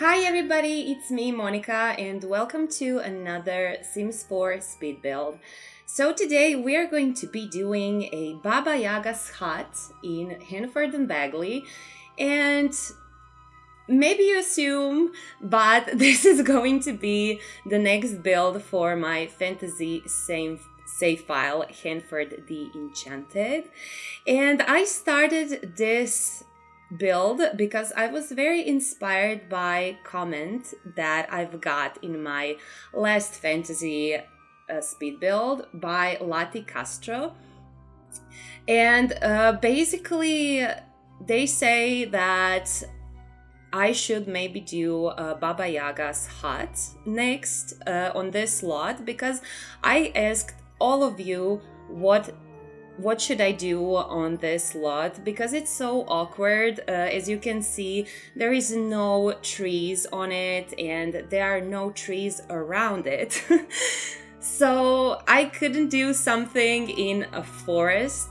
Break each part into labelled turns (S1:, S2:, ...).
S1: Hi everybody, it's me Monica and welcome to another Sims 4 speed build. So today we are going to be doing a Baba Yaga's hut in Henford-on-Bagley, and maybe you assume, but this is going to be the next build for my fantasy save file, Henford the Enchanted. And I started this build because I was very inspired by comment that I've got in my last fantasy speed build by Lati Castro. And basically they say that I should maybe do Baba Yaga's hut next on this lot, because I asked all of you what should I do on this lot, because it's so awkward. As you can see, there is no trees on it and there are no trees around it. So I couldn't do something in a forest,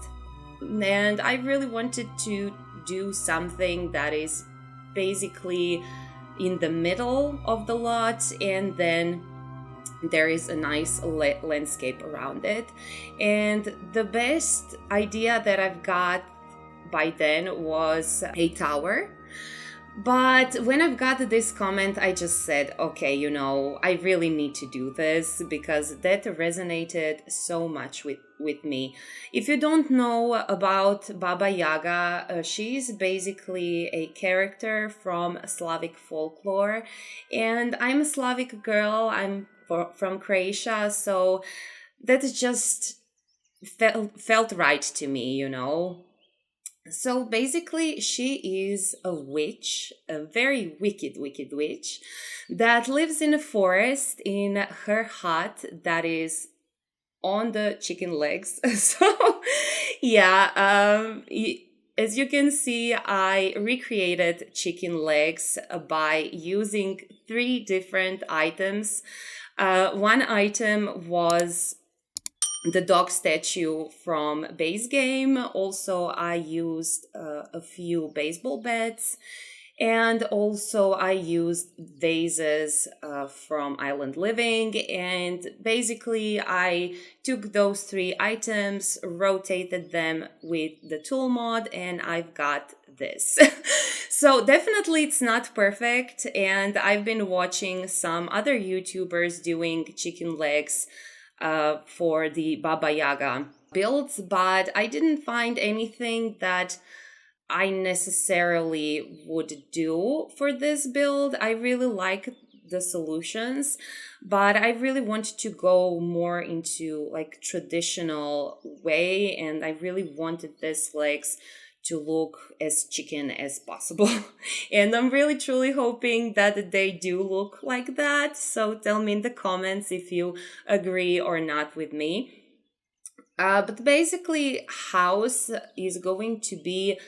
S1: and I really wanted to do something that is basically in the middle of the lot, and then there is a nice landscape around it. And the best idea that I've got by then was a tower. But when I've got this comment, I just said, okay, I really need to do this because that resonated so much with me. If you don't know about Baba Yaga, she is basically a character from Slavic folklore. And I'm a Slavic girl. I'm from Croatia, so that just felt right to me, So basically, she is a witch, a very wicked witch that lives in a forest in her hut that is on the chicken legs. So, yeah, as you can see, I recreated chicken legs by using 3 different items. One item was the dog statue from base game. Also, I used a few baseball bats, and also I used vases from Island Living. And basically, I took those 3 items, rotated them with the tool mod, and I've got this. So definitely it's not perfect, and I've been watching some other YouTubers doing chicken legs for the Baba Yaga builds, but I didn't find anything that I necessarily would do for this build. I really like the solutions, but I really wanted to go more into like traditional way, and I really wanted these legs to look as chicken as possible. And I'm really truly hoping that they do look like that. So tell me in the comments if you agree or not with me. But basically, house is going to be,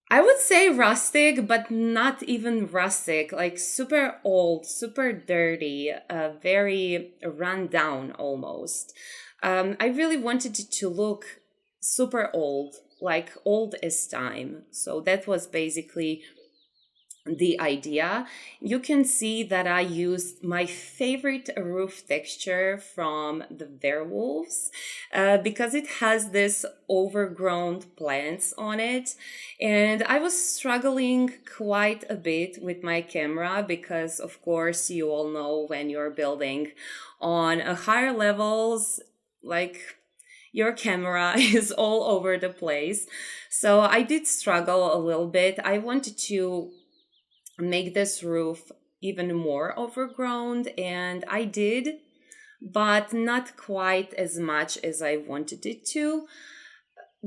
S1: I would say rustic, but not even rustic, like super old, super dirty, very run down almost. I really wanted it to look super old, like old as time. So that was basically the idea. You can see that I used my favorite roof texture from the Werewolves because it has this overgrown plants on it. And I was struggling quite a bit with my camera because, of course, you all know when you're building on a higher levels, like your camera is all over the place. So I did struggle a little bit. I wanted to make this roof even more overgrown, and I did, but not quite as much as I wanted it to,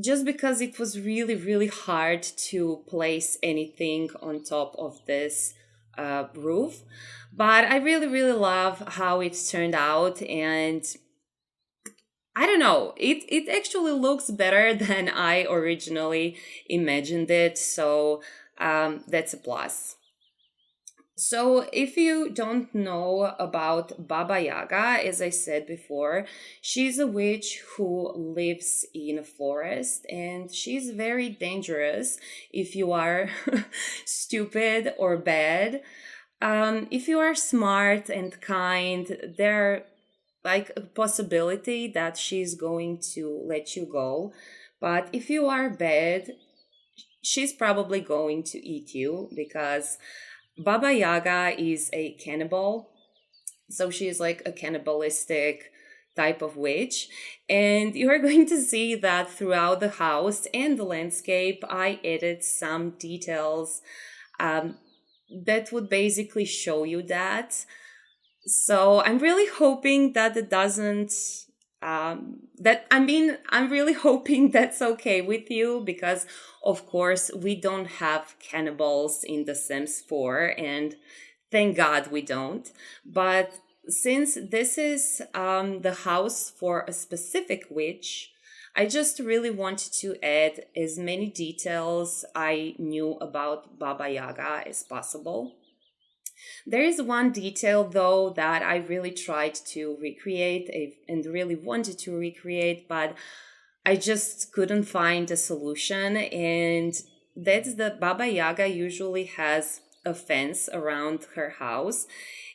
S1: just because it was really, really hard to place anything on top of this roof. But I really, really love how it turned out, and I don't know, it actually looks better than I originally imagined it, so that's a plus. So if you don't know about Baba Yaga, as I said before, she's a witch who lives in a forest, and she's very dangerous if you are stupid or bad. If you are smart and kind, there like a possibility that she's going to let you go. But if you are bad, she's probably going to eat you because Baba Yaga is a cannibal. So she is like a cannibalistic type of witch. And you are going to see that throughout the house and the landscape, I added some details um, that would basically show you that. So I'm really hoping that it doesn't. I'm really hoping that's okay with you because, of course, we don't have cannibals in The Sims 4, and thank God we don't. But since this is the house for a specific witch, I just really wanted to add as many details I knew about Baba Yaga as possible. There is one detail, though, that I really tried to recreate and really wanted to recreate, but I just couldn't find a solution. And that's the Baba Yaga usually has a fence around her house.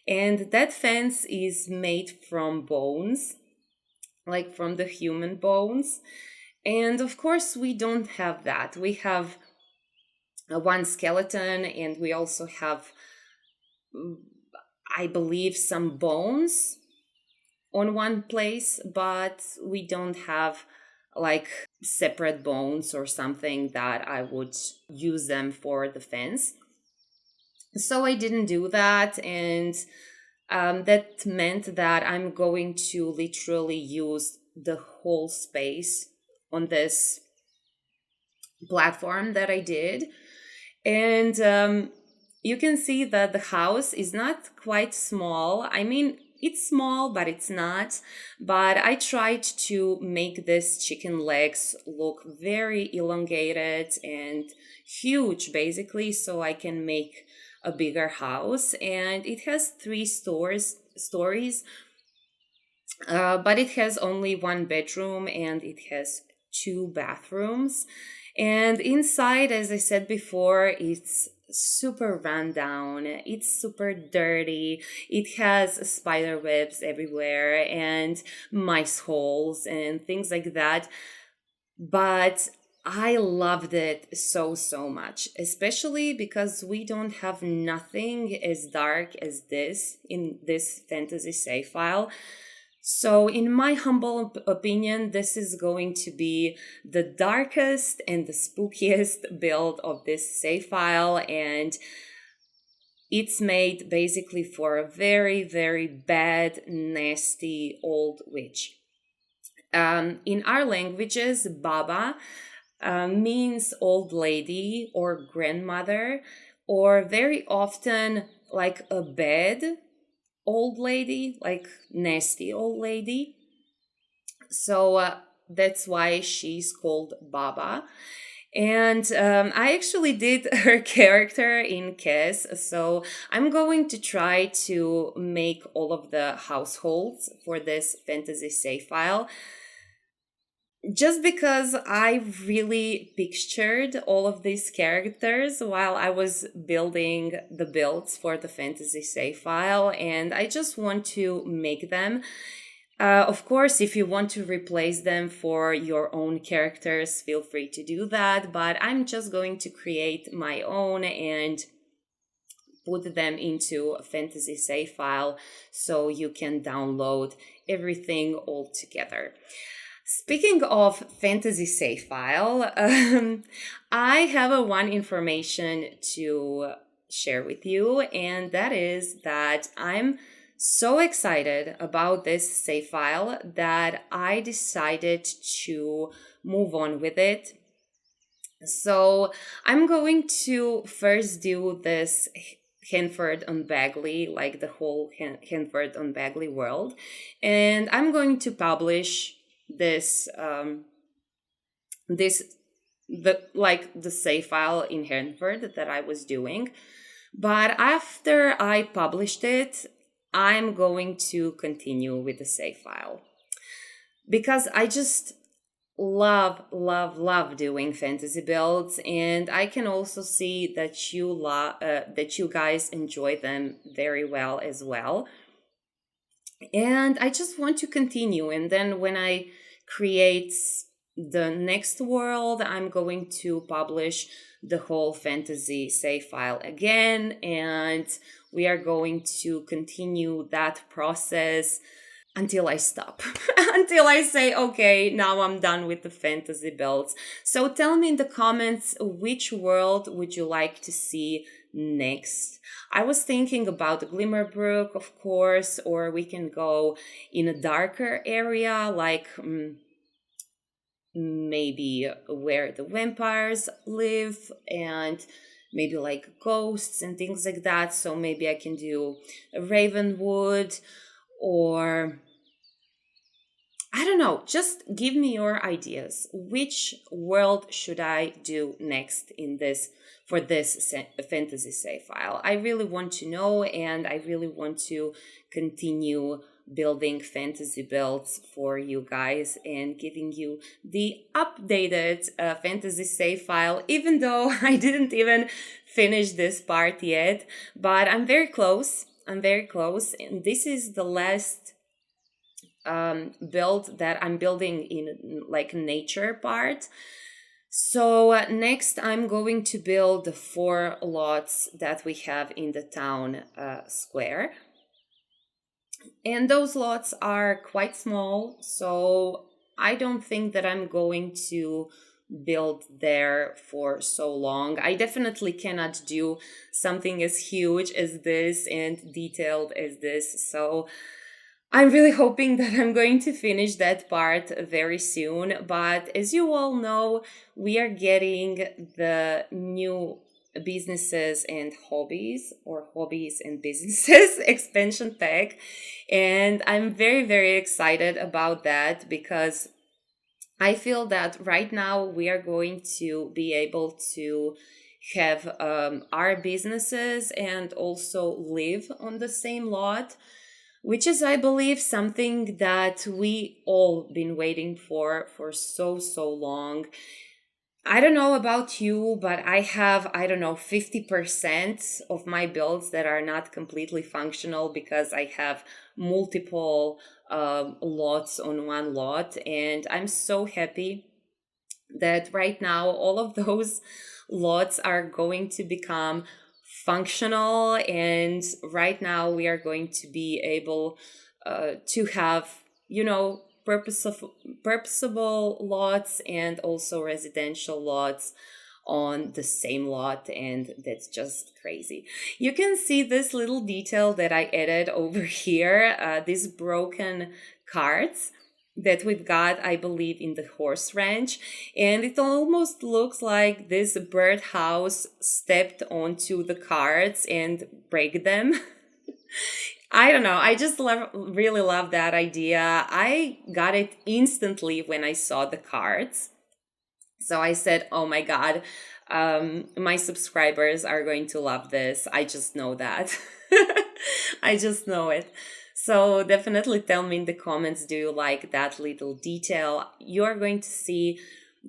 S1: And that fence is made from bones, like from the human bones. And of course, we don't have that. We have one skeleton, and we also have, I believe, some bones on one place, but we don't have like separate bones or something that I would use them for the fence. So I didn't do that, and that meant that I'm going to literally use the whole space on this platform that I did. And you can see that the house is not quite small. I mean, it's small, but it's not. But I tried to make this chicken legs look very elongated and huge, basically, so I can make a bigger house. And it has three stories, but it has only one bedroom and it has two bathrooms. And inside, as I said before, it's super rundown. It's super dirty. It has spider webs everywhere and mice holes and things like that. But I loved it so, so much, especially because we don't have nothing as dark as this in this fantasy save file. So, in my humble opinion, this is going to be the darkest and the spookiest build of this save file, and it's made basically for a very, very bad, nasty old witch. In our languages, Baba means old lady or grandmother, or very often like a bed old lady, like nasty old lady. So that's why she's called Baba. And I actually did her character in Kes, so I'm going to try to make all of the households for this fantasy save file. Just because I really pictured all of these characters while I was building the builds for the fantasy save file, and I just want to make them. Of course, if you want to replace them for your own characters, feel free to do that, but I'm just going to create my own and put them into a fantasy save file so you can download everything all together. Speaking of fantasy save file, I have one information to share with you, and that is that I'm so excited about this save file that I decided to move on with it. So I'm going to first do this Henford-on-Bagley, like the whole Henford-on-Bagley world, and I'm going to publish this the save file in Henford that I was doing. But after I published it, I'm going to continue with the save file because love doing fantasy builds, and I can also see that that you guys enjoy them very well as well. And I just want to continue. And then when I create the next world, I'm going to publish the whole fantasy save file again, and we are going to continue that process until I stop, until I say, okay, now I'm done with the fantasy builds. So tell me in the comments, which world would you like to see next? I was thinking about Glimmerbrook, of course, or we can go in a darker area, like maybe where the vampires live, and maybe like ghosts and things like that. So maybe I can do Ravenwood, or I don't know, just give me your ideas. Which world should I do next in this for this fantasy save file? I really want to know, and I really want to continue building fantasy builds for you guys and giving you the updated fantasy save file, even though I didn't even finish this part yet, but I'm very close. I'm very close, and this is the last build that I'm building in like nature part. So next I'm going to build the 4 lots that we have in the town square. And those lots are quite small, so I don't think that I'm going to build there for so long. I definitely cannot do something as huge as this and detailed as this. So I'm really hoping that I'm going to finish that part very soon. But as you all know, we are getting the new businesses and hobbies, or hobbies and businesses expansion pack. And I'm very, very excited about that, because I feel that right now we are going to be able to have our businesses and also live on the same lot, which is, I believe, something that we all been waiting for so long. I don't know about you, but I have, I don't know, 50% of my builds that are not completely functional because I have multiple lots on one lot. And I'm so happy that right now all of those lots are going to become functional. And right now we are going to be able to have, purposable lots and also residential lots on the same lot, and that's just crazy. You can see this little detail that I added over here, these broken cards that we've got, I believe, in the horse ranch, and it almost looks like this birdhouse stepped onto the cards and break them. I don't know. I just really love that idea. I got it instantly when I saw the cards. So I said, oh my God, my subscribers are going to love this. I just know that. I just know it. So definitely tell me in the comments, do you like that little detail? You're going to see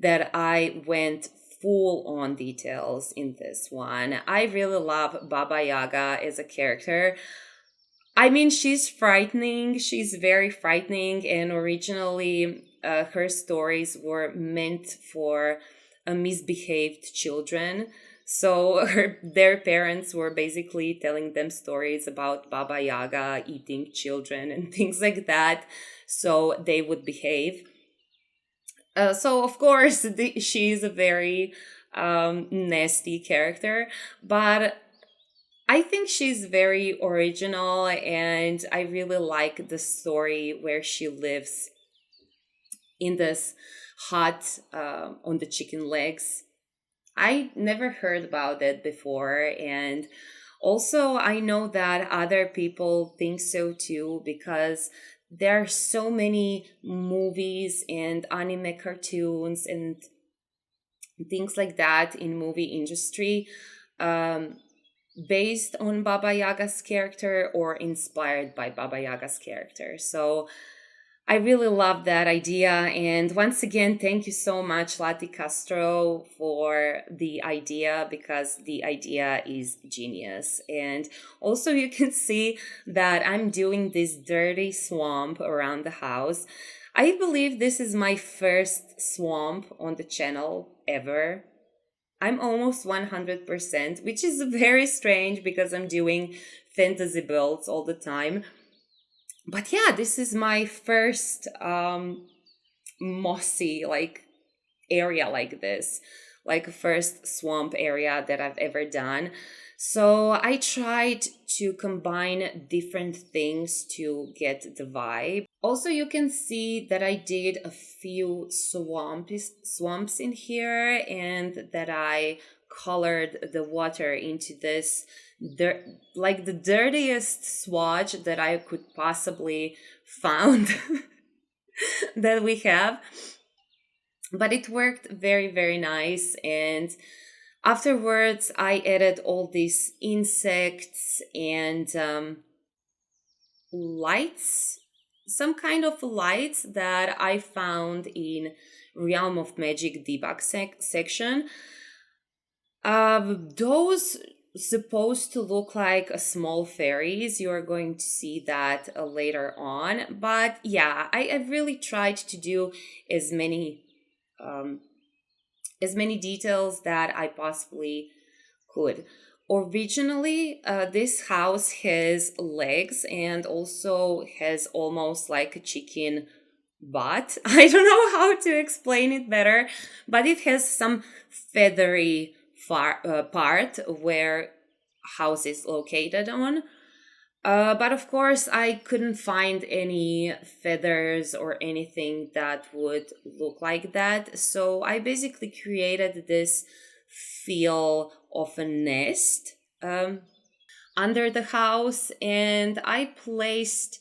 S1: that I went full on details in this one. I really love Baba Yaga as a character. I mean, she's frightening. She's very frightening. And originally, her stories were meant for misbehaved children. So their parents were basically telling them stories about Baba Yaga eating children and things like that, so they would behave. So of course, she's a very nasty character, but I think she's very original, and I really like the story where she lives in this hut on the chicken legs. I never heard about it before, and also I know that other people think so too, because there are so many movies and anime cartoons and things like that in movie industry. Based on Baba Yaga's character or inspired by Baba Yaga's character. So I really love that idea. And once again, thank you so much, Lati Castro, for the idea, because the idea is genius. And also, you can see that I'm doing this dirty swamp around the house. I believe this is my first swamp on the channel ever. I'm almost 100%, which is very strange because I'm doing fantasy builds all the time. But yeah, this is my first mossy area like this, like first swamp area that I've ever done. So I tried to combine different things to get the vibe. Also, you can see that I did a few swamps in here, and that I colored the water into this like the dirtiest swatch that I could possibly found that we have. But it worked very, very nice. And afterwards, I added all these insects and lights, some kind of lights that I found in Realm of Magic debug section. Those supposed to look like a small fairies. You're going to see that later on. But yeah, I really tried to do as many details that I possibly could. Originally, this house has legs and also has almost like a chicken butt. I don't know how to explain it better, but it has some feathery part where house is located on. But of course, I couldn't find any feathers or anything that would look like that. So I basically created this feel of a nest under the house, and I placed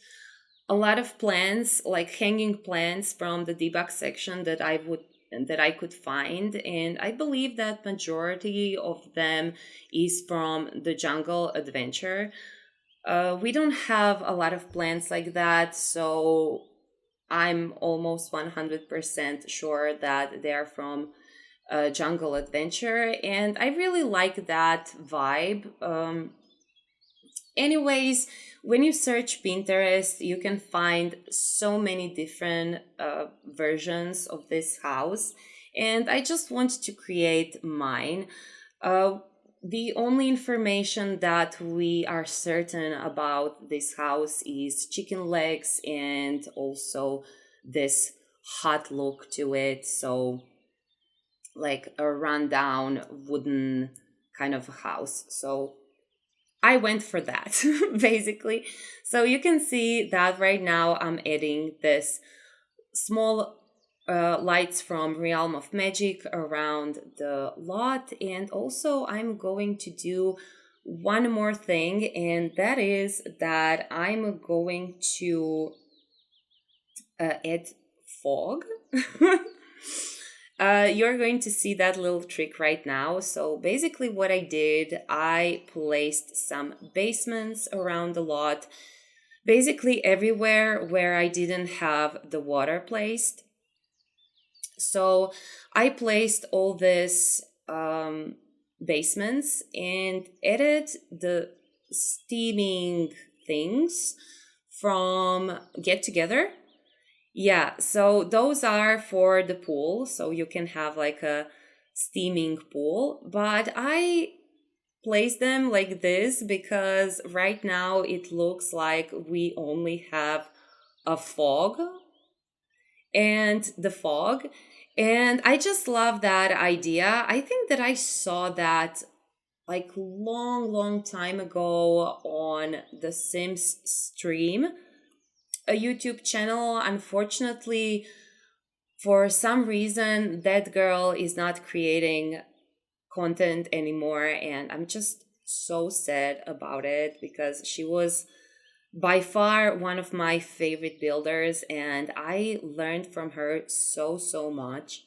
S1: a lot of plants, like hanging plants from the debug section that I could find, and I believe that majority of them is from the Jungle Adventure. We don't have a lot of plants like that, so I'm almost 100% sure that they're from Jungle Adventure, and I really like that vibe. Anyways, when you search Pinterest, you can find so many different versions of this house, and I just wanted to create mine. The only information that we are certain about this house is chicken legs and also this hot look to it. So, like a rundown wooden kind of a house. So, I went for that basically. So, you can see that right now I'm adding this small lights from Realm of Magic around the lot, and also I'm going to do one more thing, and that is that I'm going to add fog. You're going to see that little trick right now. So basically what I did, I placed some basements around the lot, basically everywhere where I didn't have the water placed. So I placed all these basements and added the steaming things from Get Together. Yeah, so those are for the pool, so you can have like a steaming pool. But I place them like this because right now it looks like we only have a fog and the fog. And I just love that idea. I think that I saw that like long time ago on the Sims stream, a YouTube channel. Unfortunately, for some reason, that girl is not creating content anymore. And I'm just so sad about it because she was by far one of my favorite builders, and I learned from her so much.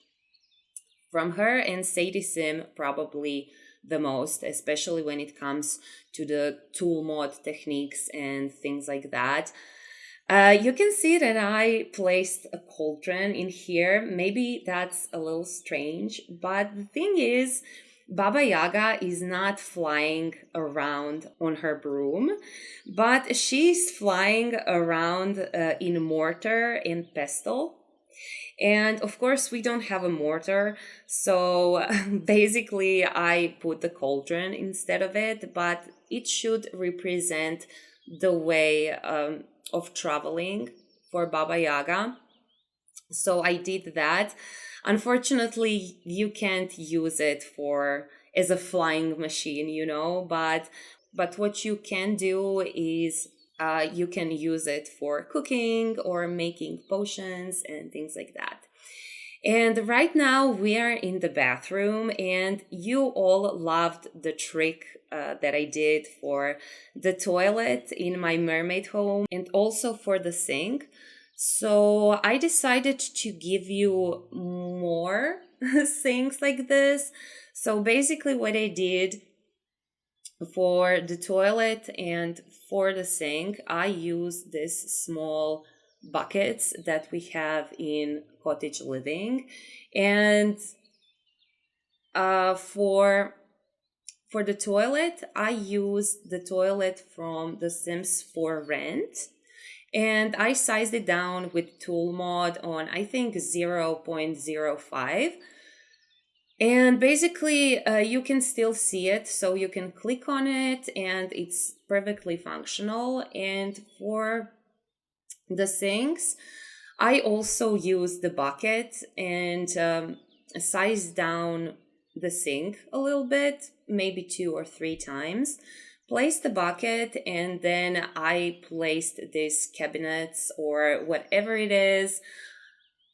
S1: From her and Sadie Sim, probably the most, especially when it comes to the tool mod techniques and things like that. You can see that I placed a cauldron in here. Maybe that's a little strange, but the thing is, Baba Yaga is not flying around on her broom, but she's flying around in mortar and pestle. And of course, we don't have a mortar, so basically, I put the cauldron instead of it, but it should represent the way of traveling for Baba Yaga. So I did that. Unfortunately, you can't use it for as a flying machine, but what you can do is you can use it for cooking or making potions and things like that. And right now we are in the bathroom, and you all loved the trick that I did for the toilet in my mermaid home and also for the sink. So I decided to give you more things like this. So basically, what I did for the toilet and for the sink, I used this small buckets that we have in Cottage Living, and for the toilet, I used the toilet from The Sims 4 Rent, and I sized it down with tool mod on I think 0.05. And basically, you can still see it, so you can click on it and it's perfectly functional. And for the sinks, I also use the bucket and size down the sink a little bit, maybe 2 or 3 times. Place the bucket, and then I placed these cabinets or whatever it is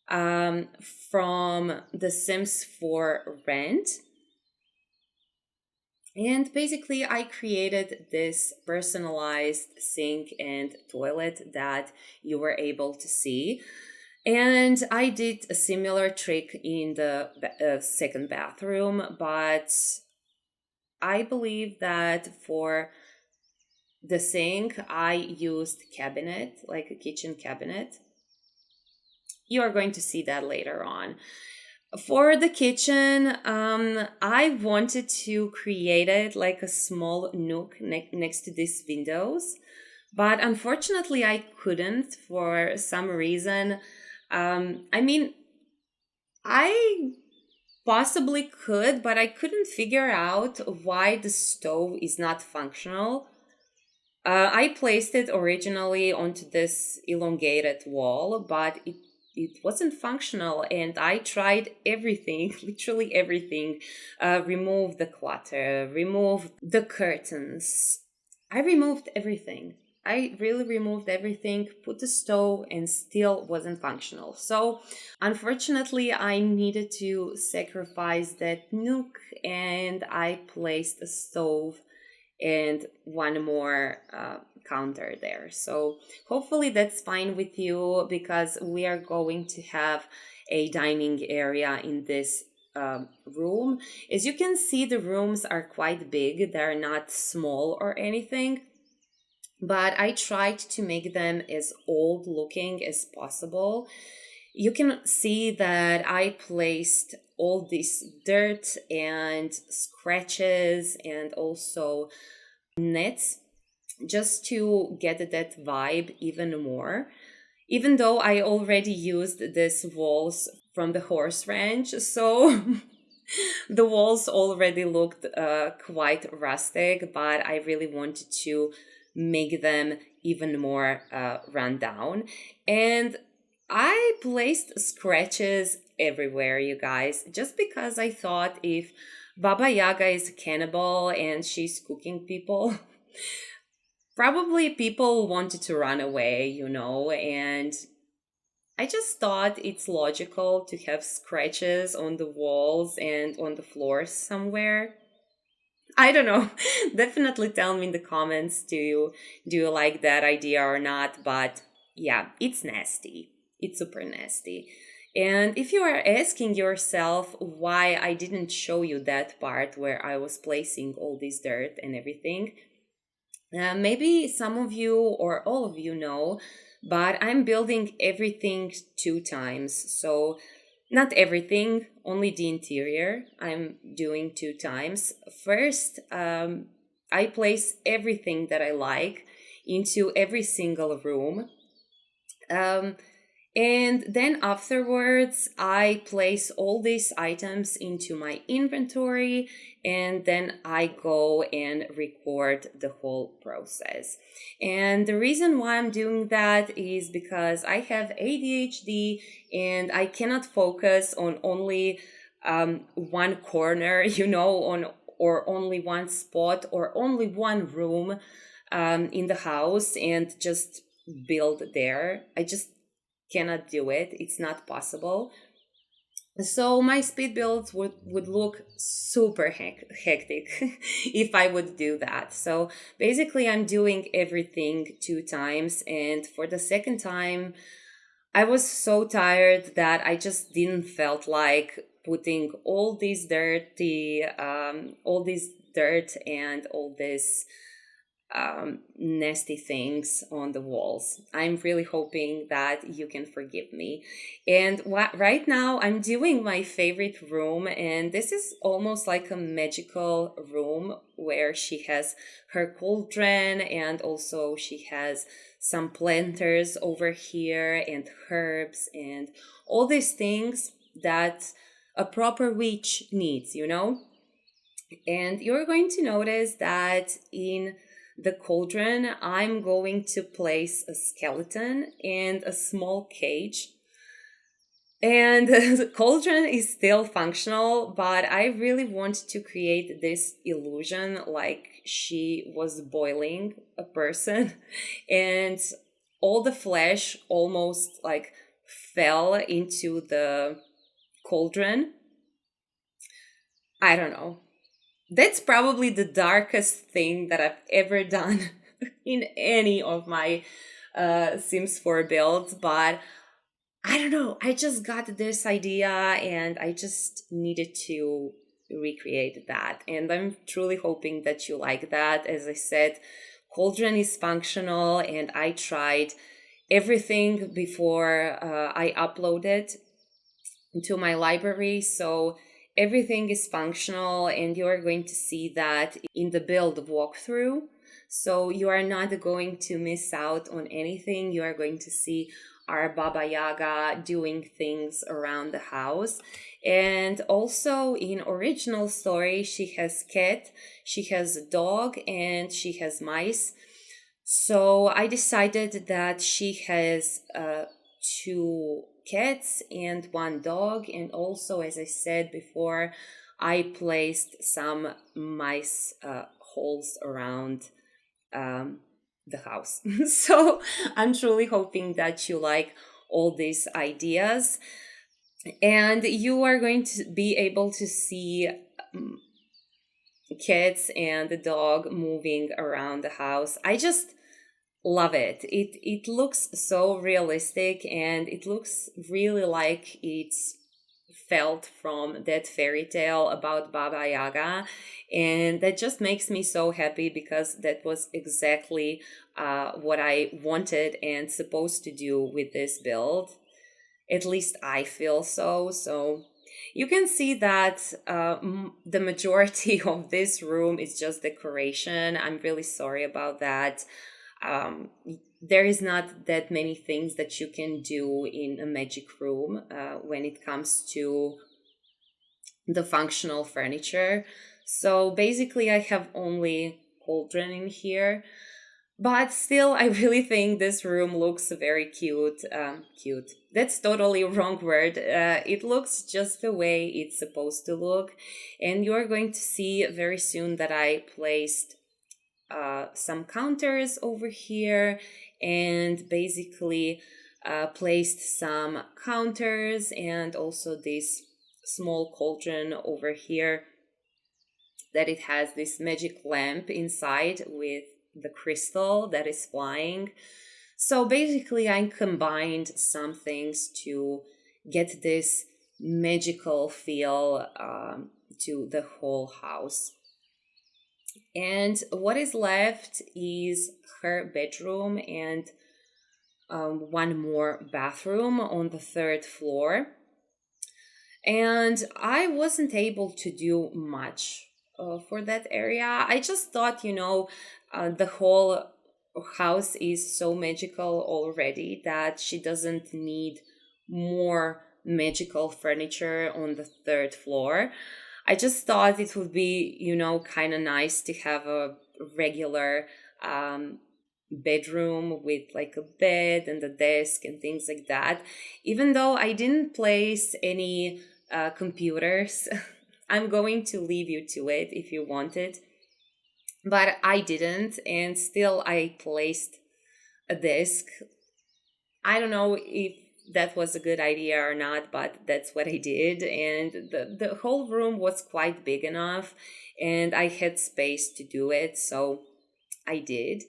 S1: from The Sims 4 Rent. And basically, I created this personalized sink and toilet that you were able to see. And I did a similar trick in the second bathroom, but I believe that for the sink, I used cabinet, like a kitchen cabinet. You are going to see that later on. For the kitchen, I wanted to create it like a small nook next to these windows, but unfortunately I couldn't for some reason. I mean, I possibly could, but I couldn't figure out why the stove is not functional. I placed it originally onto this elongated wall, but it wasn't functional, and I tried everything, literally everything. Remove the clutter, remove the curtains. I removed everything. I really removed everything, put the stove, and still wasn't functional. So unfortunately, I needed to sacrifice that nook, and I placed a stove and one more counter there. So hopefully that's fine with you, because we are going to have a dining area in this room. As you can see, the rooms are quite big. They're not small or anything, but I tried to make them as old looking as possible. You can see that I placed all this dirt and scratches and also nets just to get that vibe even more. Even though I already used these walls from the horse ranch, so the walls already looked quite rustic, but I really wanted to make them even more run down. And I placed scratches everywhere, you guys, just because I thought if Baba Yaga is a cannibal and she's cooking people, probably people wanted to run away, and I just thought it's logical to have scratches on the walls and on the floors somewhere. I don't know. Definitely tell me in the comments, do you like that idea or not? But yeah, it's nasty. It's super nasty. And if you are asking yourself why I didn't show you that part where I was placing all this dirt and everything, maybe some of you or all of you know but I'm building everything 2 times. So not everything, only the interior I'm doing 2 times. First, I place everything that I like into every single room. Um, and then afterwards, I place all these items into my inventory, and then I go and record the whole process. And the reason why I'm doing that is because I have ADHD and I cannot focus on only one corner, on or only one spot or only one room in the house and just build there. I just cannot do it. It's not possible. So my speed builds would look super hectic if I would do that. So basically, I'm doing everything 2 times. And for the second time, I was so tired that I just didn't felt like putting all this dirt and all this nasty things on the walls. I'm really hoping that you can forgive me. And right now I'm doing my favorite room, and this is almost like a magical room where she has her cauldron, and also she has some planters over here and herbs and all these things that a proper witch needs, And you're going to notice that in the cauldron, I'm going to place a skeleton and a small cage. And the cauldron is still functional, but I really want to create this illusion like she was boiling a person and all the flesh almost like fell into the cauldron. I don't know. That's probably the darkest thing that I've ever done in any of my Sims 4 builds, but I don't know. I just got this idea and I just needed to recreate that. And I'm truly hoping that you like that. As I said, Cauldron is functional and I tried everything before I uploaded to my library. So everything is functional and you are going to see that in the build walkthrough. So you are not going to miss out on anything. You are going to see our Baba Yaga doing things around the house. And also in original story, she has cat, she has a dog, and she has mice. So I decided that she has 2 cats and 1 dog, and also, as I said before, I placed some mice holes around the house. So I'm truly hoping that you like all these ideas, and you are going to be able to see cats and the dog moving around the house. I just love it. It looks so realistic and it looks really like it's felt from that fairy tale about Baba Yaga, and that just makes me so happy because that was exactly what I wanted and supposed to do with this build. At least I feel so. So you can see that the majority of this room is just decoration. I'm really sorry about that. There is not that many things that you can do in a magic room when it comes to the functional furniture. So basically I have only cauldron in here, but still I really think this room looks very cute. Cute, that's totally a wrong word. It looks just the way it's supposed to look, and you're going to see very soon that I placed some counters over here and basically placed some counters and also this small cauldron over here that it has this magic lamp inside with the crystal that is flying. So basically I combined some things to get this magical feel to the whole house. And what is left is her bedroom, and one more bathroom on the third floor. And I wasn't able to do much for that area. I just thought, the whole house is so magical already that she doesn't need more magical furniture on the third floor. I just thought it would be, kind of nice to have a regular bedroom with like a bed and a desk and things like that. Even though I didn't place any computers, I'm going to leave you to it if you want it. But I didn't, and still I placed a desk. I don't know if that was a good idea or not, but that's what I did. And the whole room was quite big enough, and I had space to do it, so I did.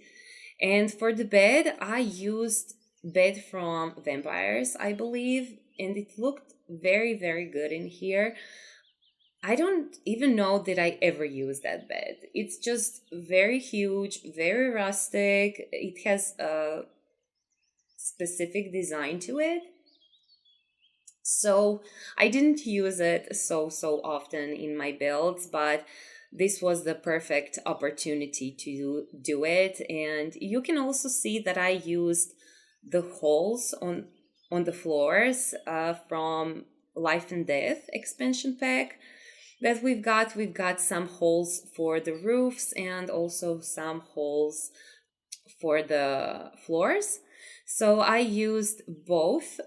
S1: And for the bed, I used bed from Vampires, I believe, and it looked very, very good in here. I don't even know that I ever used that bed. It's just very huge, very rustic. It has a specific design to it. So I didn't use it so often in my builds, but this was the perfect opportunity to do it. And you can also see that I used the holes on the floors from Life and Death expansion pack that we've got. We've got some holes for the roofs and also some holes for the floors. So I used both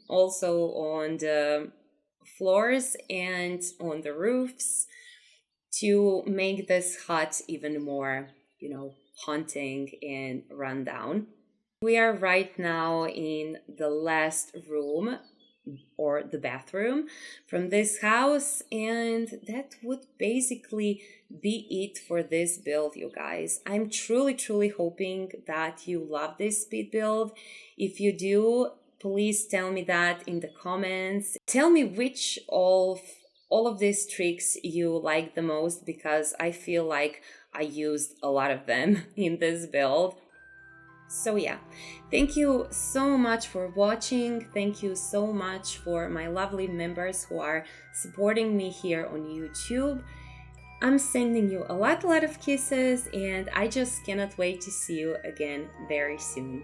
S1: also on the floors and on the roofs to make this hut even more, haunting and rundown. We are right now in the last room or the bathroom from this house, and that would basically be it for this build, you guys. I'm truly hoping that you love this speed build. If you do, please tell me that in the comments. Tell me which of all of these tricks you like the most, because I feel like I used a lot of them in this build. So yeah, thank you so much for watching. Thank you so much for my lovely members who are supporting me here on YouTube. I'm sending you a lot of kisses, and I just cannot wait to see you again very soon.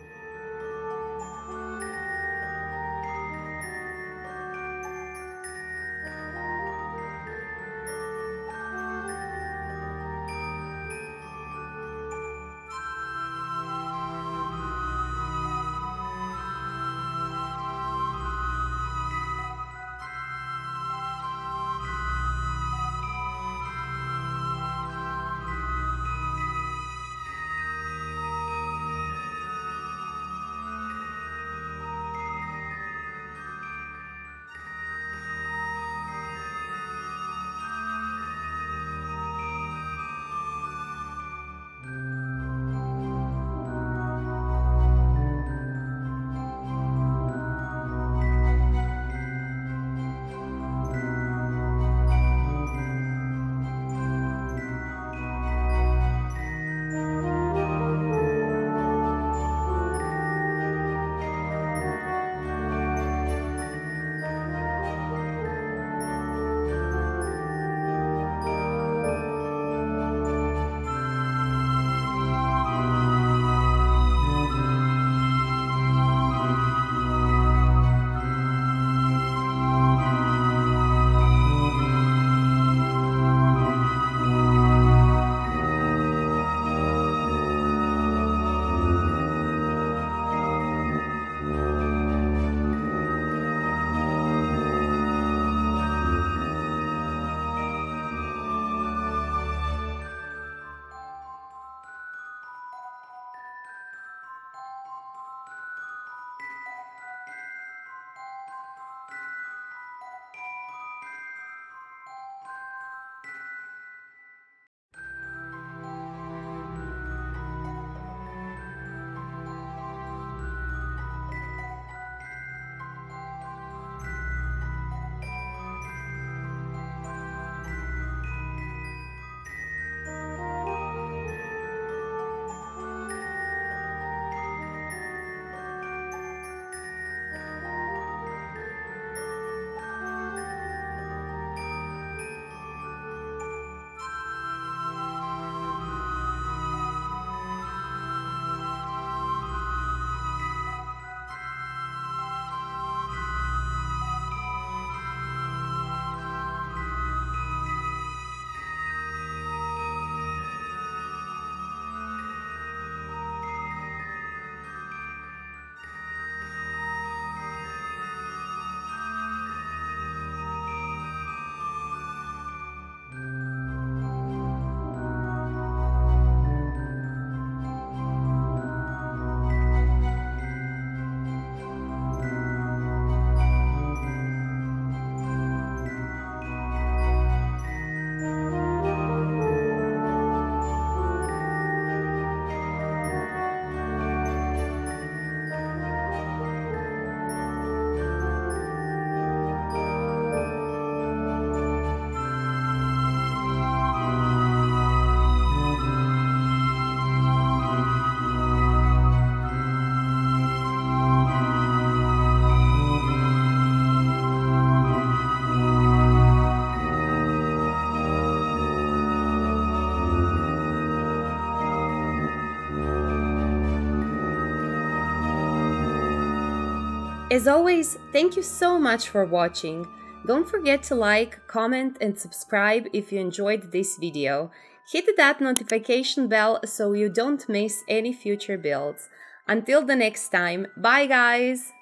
S1: As always, thank you so much for watching. Don't forget to like, comment and subscribe if you enjoyed this video. Hit that notification bell so you don't miss any future builds. Until the next time, bye guys!